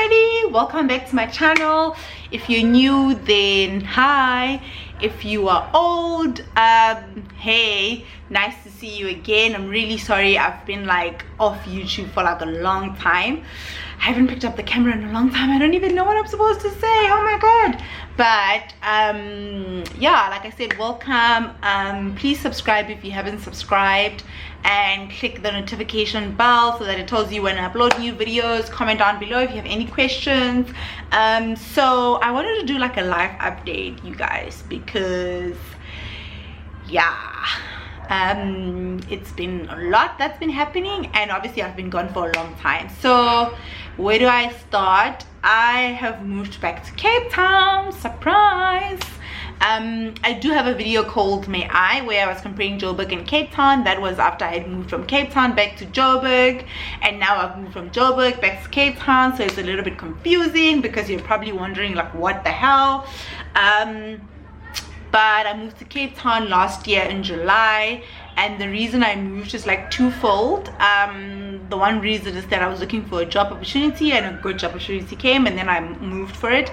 everybody, welcome back to my channel. If you're new, then hi. If you are old, hey, nice to see you again. I'm really sorry I've been like off YouTube for like a long time. I haven't picked up the camera in a long time. I don't even know what I'm supposed to say. Oh my god. But yeah, like I said, welcome. Please subscribe if you haven't subscribed, and click the notification bell so that it tells you when I upload new videos. Comment down below if you have any questions. So I wanted to do like a live update, you guys, because yeah, it's been a lot that's been happening, and obviously I've been gone for a long time. So where do I start? I have moved back to Cape Town. Surprise. I do have a video called May I, where I was comparing Joburg and Cape Town. That was after I had moved from Cape Town back to Joburg, and now I've moved from Joburg back to Cape Town, so it's a little bit confusing because you're probably wondering like what the hell. But I moved to Cape Town last year in July, and the reason I moved is like twofold. The one reason is that I was looking for a job opportunity, and a good job opportunity came, and then I moved for it.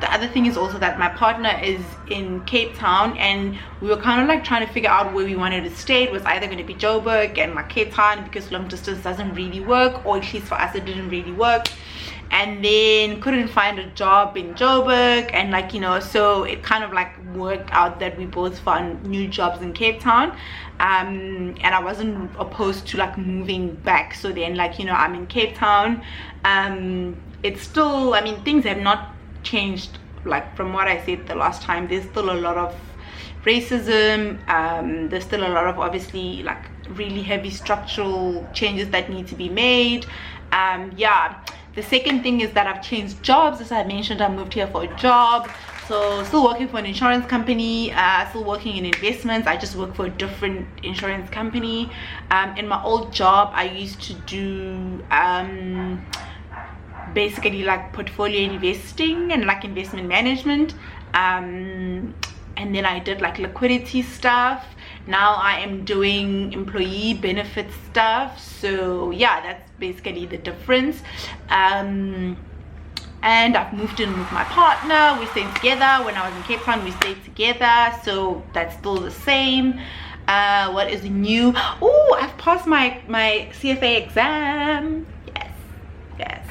The other thing is also that my partner is in Cape Town, and we were kind of like trying to figure out where we wanted to stay. It was either going to be Joburg and like Cape Town, because long distance doesn't really work, or at least for us it didn't really work. And then couldn't find a job in Joburg, and like, you know, so it kind of like worked out that we both found new jobs in Cape Town. And I wasn't opposed to like moving back. So then, like, you know, I'm in Cape Town. It's still, I mean, things have not changed like from what I said the last time. There's still a lot of racism. There's still a lot of obviously like really heavy structural changes that need to be made. Yeah. The second thing is that I've changed jobs. As I mentioned, I moved here for a job. So still working for an insurance company, still working in investments. I just work for a different insurance company. In my old job, I used to do basically like portfolio investing and like investment management. And then I did like liquidity stuff. Now I am doing employee benefit stuff. So yeah, that's basically the difference. And I've moved in with my partner. We stayed together. When I was in Cape Town, we stayed together, so that's still the same. What is new? Oh, I've passed my CFA exam. Yes.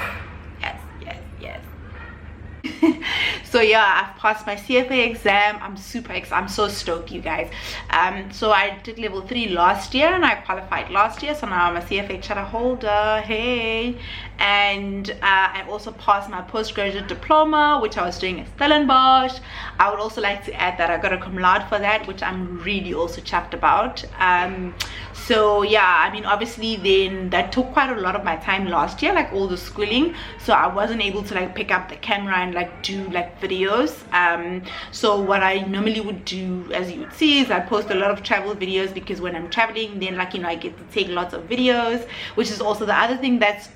So yeah, I've passed my CFA exam. I'm super excited. I'm so stoked, you guys. So I did level 3 last year, and I qualified last year, so now I'm a CFA charter holder. Hey. And I also passed my postgraduate diploma, which I was doing at Stellenbosch. I would also like to add that I got a cum laude for that, which I'm really also chuffed about. So yeah, I mean, obviously then that took quite a lot of my time last year, like all the schooling, so I wasn't able to like pick up the camera and like do like videos. So what I normally would do, as you would see, is I post a lot of travel videos, because when I'm traveling, then like, you know, I get to take lots of videos, which is also the other thing that's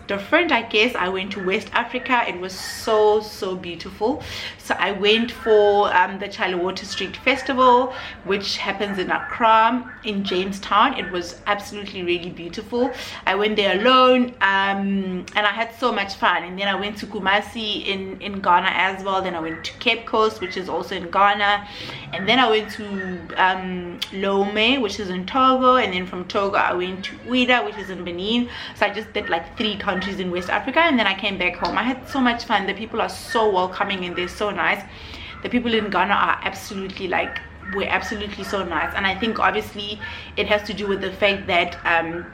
different, I guess. I went to West Africa. It was so beautiful. So I went for the Chalawater Street Festival, which happens in Accra, in Jamestown. It was absolutely really beautiful. I went there alone, and I had so much fun. And then I went to Kumasi in Ghana as well. Then I went to Cape Coast, which is also in Ghana, and then I went to Lome, which is in Togo, and then from Togo I went to Ouida, which is in Benin. So I just did like 3 countries in West Africa, and then I came back home. I had so much fun. The people are so welcoming, and they're so nice. The people in Ghana are absolutely like, were absolutely so nice. And I think obviously it has to do with the fact that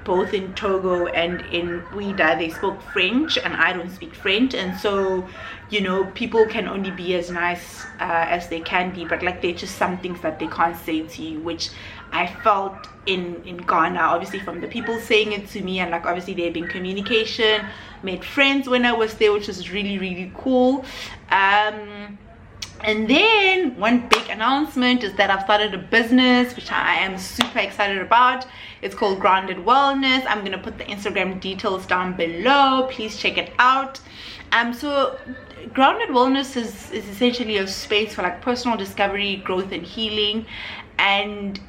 both in Togo and in Ouida they spoke French, and I don't speak French, and so, you know, people can only be as nice as they can be, but like, they're just some things that they can't say to you, which I felt in Ghana, obviously from the people saying it to me, and like obviously there being communication. Made friends when I was there, which was really cool. And then one big announcement is that I've started a business, which I am super excited about. It's called Grounded Wellness. I'm gonna put the Instagram details down below. Please check it out. So Grounded Wellness is essentially a space for like personal discovery, growth, and healing. And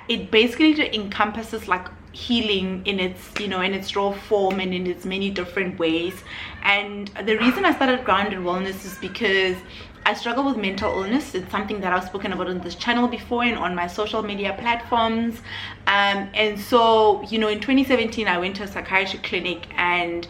it basically encompasses like healing in its, you know, in its raw form and in its many different ways. And the reason I started Grounded Wellness is because I struggle with mental illness. It's something that I've spoken about on this channel before and on my social media platforms. And so, you know, in 2017 I went to a psychiatry clinic, and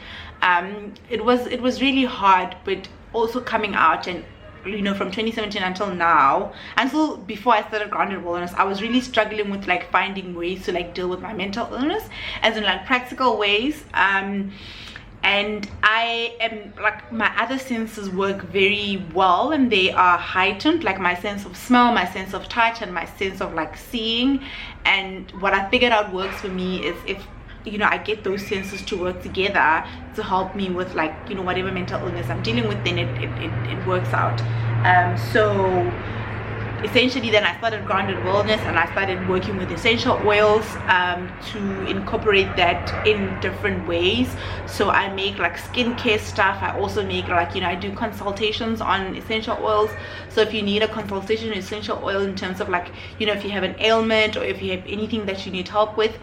it was really hard. But also coming out, and you know, from 2017 until now, until before I started Grounded Wellness, I was really struggling with like finding ways to like deal with my mental illness, as in like practical ways. And I am like, my other senses work very well, and they are heightened, like my sense of smell, my sense of touch, and my sense of like seeing. And what I figured out works for me is if, you know, I get those senses to work together to help me with like, you know, whatever mental illness I'm dealing with, then it works out. So essentially then I started Grounded Wellness, and I started working with essential oils to incorporate that in different ways. So I make like skincare stuff. I also make like, you know, I do consultations on essential oils. So if you need a consultation on essential oil in terms of like, you know, if you have an ailment or if you have anything that you need help with,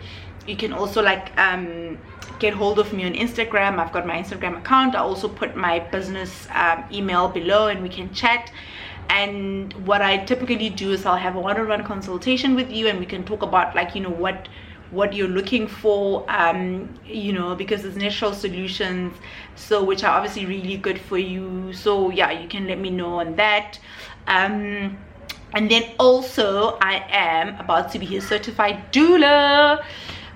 you can also like get hold of me on Instagram. I've got my Instagram account. I also put my business email below, and we can chat. And what I typically do is I'll have a one-on-one consultation with you, and we can talk about like, you know, what you're looking for, you know, because there's natural solutions, so which are obviously really good for you. So yeah, you can let me know on that. And then also I am about to be a certified doula,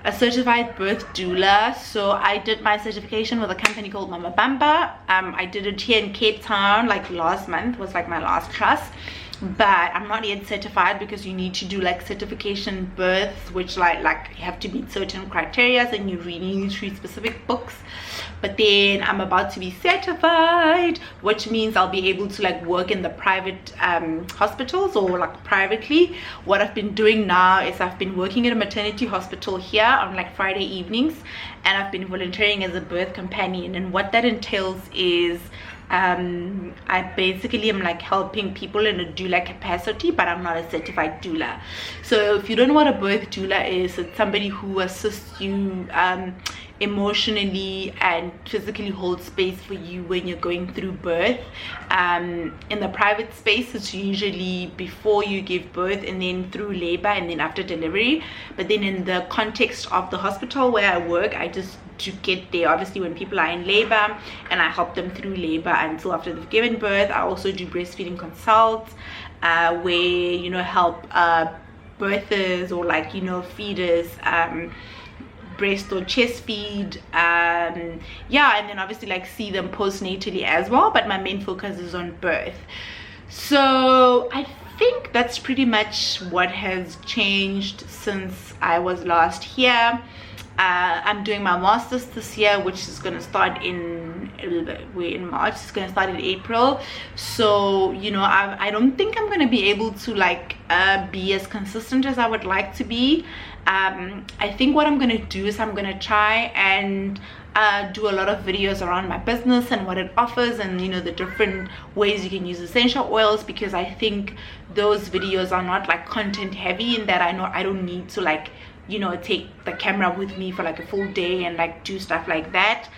a certified birth doula. So I did my certification with a company called Mama Bamba. I did it here in Cape Town, like last month was like my last class, but I'm not yet certified because you need to do like certification births, which like you have to meet certain criteria, and you really need to read specific books. But then I'm about to be certified, which means I'll be able to like work in the private hospitals, or like privately. What I've been doing now is I've been working at a maternity hospital here on like Friday evenings, and I've been volunteering as a birth companion. And what that entails is I basically am like helping people in a doula capacity, but I'm not a certified doula. So if you don't know what a birth doula is, it's somebody who assists you emotionally and physically holds space for you when you're going through birth. In the private space, it's usually before you give birth, and then through labor, and then after delivery. But then in the context of the hospital where I work, I just to get there obviously when people are in labor, and I help them through labor until after they've given birth. I also do breastfeeding consults, where, you know, help birthers or like, you know, feeders breast or chest feed, yeah, and then obviously like see them postnatally as well, but my main focus is on birth. So I think that's pretty much what has changed since I was last here. I'm doing my master's this year, which is going to start in March. It's going to start in April. So, you know, I don't think I'm going to be able to like be as consistent as I would like to be. I think what I'm going to do is I'm going to try and do a lot of videos around my business and what it offers, and you know, the different ways you can use essential oils, because I think those videos are not like content heavy, in that I know I don't need to like, you know, take the camera with me for like a full day and like do stuff like that.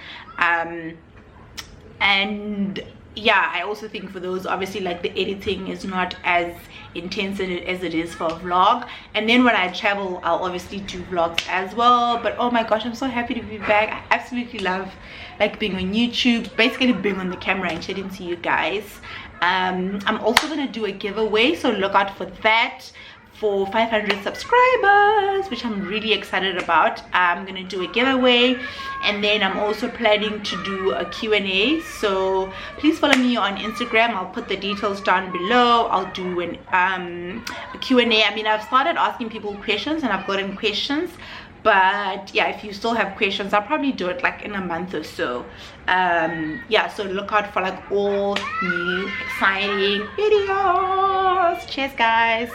And yeah, I also think for those, obviously like the editing is not as intense as it is for a vlog. And then when I travel, I'll obviously do vlogs as well. But oh my gosh, I'm so happy to be back. I absolutely love like being on YouTube, basically being on the camera and chatting to you guys. I'm also gonna do a giveaway, so look out for that, for 500 subscribers, which I'm really excited about. I'm gonna do a giveaway, and then I'm also planning to do a Q&A. So please follow me on Instagram. I'll put the details down below. I'll do a Q&A. I mean, I've started asking people questions and I've gotten questions, but yeah, if you still have questions, I'll probably do it like in a month or so. Yeah, so look out for like all new exciting videos. Cheers guys.